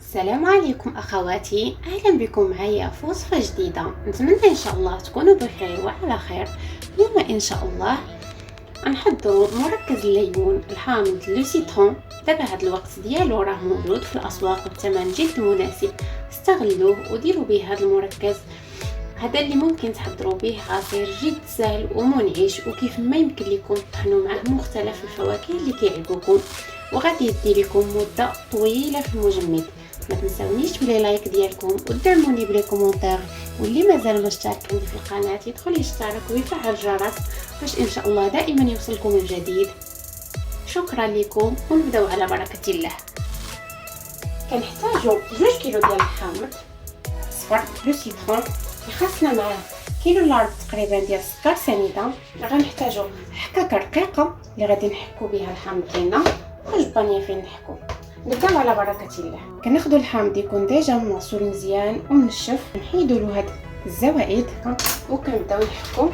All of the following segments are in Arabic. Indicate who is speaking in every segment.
Speaker 1: السلام عليكم اخواتي، اهلا بكم معايا في وصفه جديده. نتمنى ان شاء الله تكونوا بخير وعلى خير. اليوم ان شاء الله نحضروا مركز الليمون الحامض لو سيترون. دابا هذا الوقت ديالو راه موجود في الاسواق بثمن جد مناسب، استغلوه وديروا به هذا المركز. هذا اللي ممكن تحضروا به عصير جد سهل ومنعش، وكيف ما يمكن لكم تطحنوا معه مختلف الفواكه اللي كيعجبكم، وغادي يدي لكم مده طويله في المجمد. ما تنساونيش بلي لايك ديالكم ودعموني بلي كومونتير، واللي مازال ما اشترك عندي في القناه يدخل يشترك ويفعل الجرس باش ان شاء الله دائما يوصلكم الجديد. شكرا لكم ونبداو على بركه الله. كنحتاجو 2 كيلو ديال الحامض صفر لو سيترون، خاصنا معاه كيلو الا ربع تقريبا ديال السكر سنيده. غنحتاجو حكاكه رقيقه اللي غادي نحكو بها الحامض ديالنا، وجبانيه فين نحكو. نبداو على بركه الله. كناخذوا الحامض يكون ديجا مغسول مزيان ومنشف، نحيدوا له هاد الزوائد وكنبداو نحكو.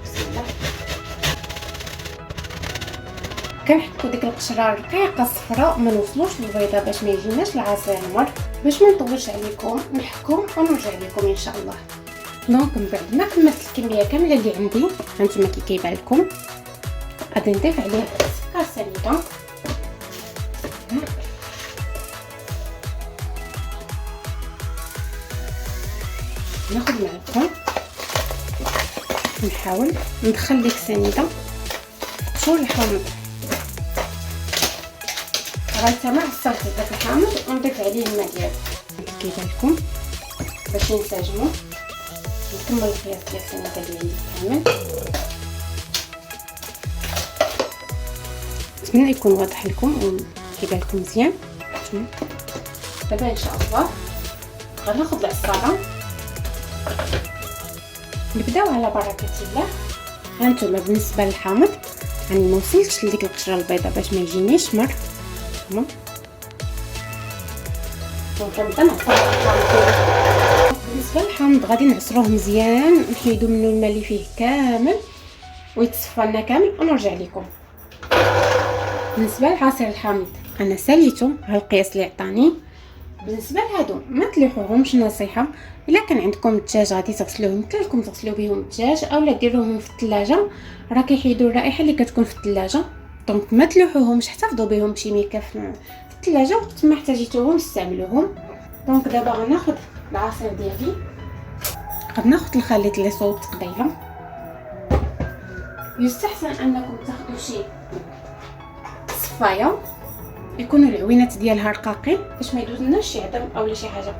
Speaker 1: بسم الله. كنحكو ديك القشره الرقيقه الصفراء، ما نوصلوش للبيضه باش ما يجيناش العصير مر. باش ما نطولش عليكم نحكو ونرجع لكم ان شاء الله. دونك من بعد ما كملت الكميه كامله اللي عندي هانتوما كي كيبان لكم، غادي نضيف عليه السكر سنيده. ناخذ معلقه، نحاول ندخل ديك سنيده شو الحامض. غنتمع الصلصه داك الحامض ونضيف عليه الماء ديالو كيبان لكم باش ينسجموا. نكمل القياس ديال السنيده اللي عندي كامل. نتمنى يكون واضح لكم وكيبان لكم مزيان. دابا ان شاء الله غناخذ العصاره، نبداو على بركه الله. هانتوما بالنسبه للحامض يعني ما وصلتش لديك القشره البيضاء باش ما يجينيش مر. دونك كنبدا نعصر الحامض. بالنسبه للحامض غادي نعصروه مزيان، نحيدو منه الماء اللي فيه كامل ويتصفى لنا كامل ونرجع لكم. بالنسبه لعصير الحامض انا ساليته على القياس اللي عطاني. بالنسبه لهادو ما تلوحوهمش، نصيحه الا كان عندكم الدجاج غادي تغسلوهم، يمكن لكم تغسلوا بهم الدجاج اولا ديروهم في الثلاجه، راه كيحيدوا الرائحه اللي كتكون في الثلاجه. دونك ما تلوحوهمش، احتفظوا بهم بشي ميكا في الثلاجه، وقت ما احتاجيتوهم استعملوهم. دونك دابا غناخذ العصير ديالي، غناخذ الخليط اللي صوبت قبيله. يستحسن انكم تاخذوا شي صفايه يكونوا العوينات ديالها رقاقين باش ما يدوزلناش شي عظم اولا شي حاجه.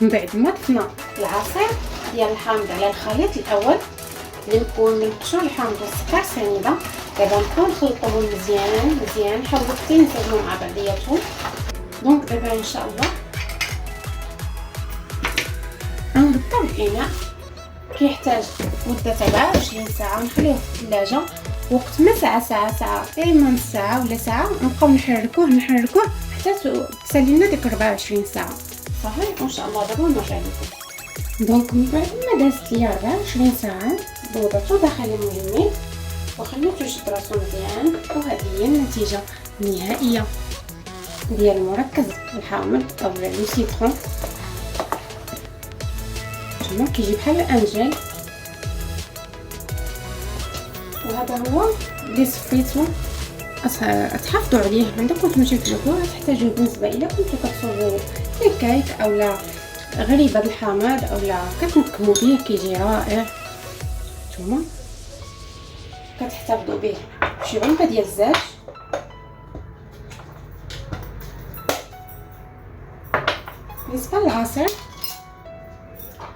Speaker 1: من بعد ما ضفنا العصير ديال الحامض على الخليط الاول اللي مكون من قشور الحامض والسكر سنيده، دابا نبقاو نخلطوهم مزيان مزيان، نحاولوا حتى ينسجموا مع بعضياتهم. دونك دابا ان شاء الله غنغطيو الاناء، كيحتاج مده تاع 20 ساعه، ونخليوه في الثلاجه. وقت ما ساعه اما نص ساعه ولا ساعه نبقاو نحركوه حتى تسالي لنا ديك 24 ساعه صحيح. وان شاء الله دابا نرجع لكم. دونك من بعد ما دازت ليا 24 ساعه ذوبته داخل المجمد وخليته يشد راسو مزيان، وهذه هي النتيجه النهائيه ديال المركز الحامض او لو سيترون. شوفوا كيجي بحال الانجيل، وهذا هو اللي صفيتو. تحافظوا عليه عندكم تمشيو تجربوه، تحتاجوه بالنسبه الى كنتو كتصوبوا الكيك اولا غريبه بالحامض اولا كتنكموا به، كيجي رائع. نتوما كتحتفظوا به بشي علبه ديال الزاج. بالنسبه للعصير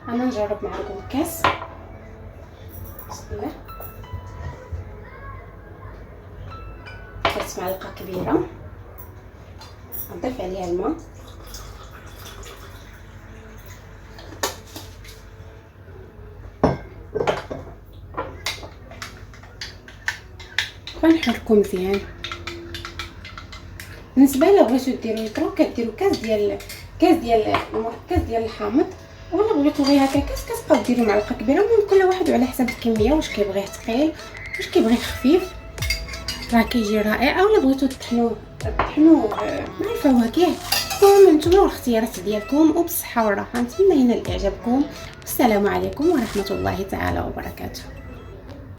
Speaker 1: انا نجرب معكم كاس. بسم الله. كاس معلقه كبيره، نضيف عليها الماء، ونحركو مزيان. بالنسبه الا بغيتو ديروا لترو كديروا كاس ديال المركز ديال الحامض ولا بغيتو غير هكا كاس كتبقاو ديروا معلقه كبيره. المهم كل واحد على حسب الكميه، واش كيبغيه ثقيل واش كيبغيه خفيف، راه كيجي رائع. اولا بغيتو طحنوه مع الفواكه. المهم نتوما والاختيارات ديالكم، وبالصحه والراحه. نتمنى ينال اعجابكم. والسلام عليكم ورحمه الله تعالى وبركاته.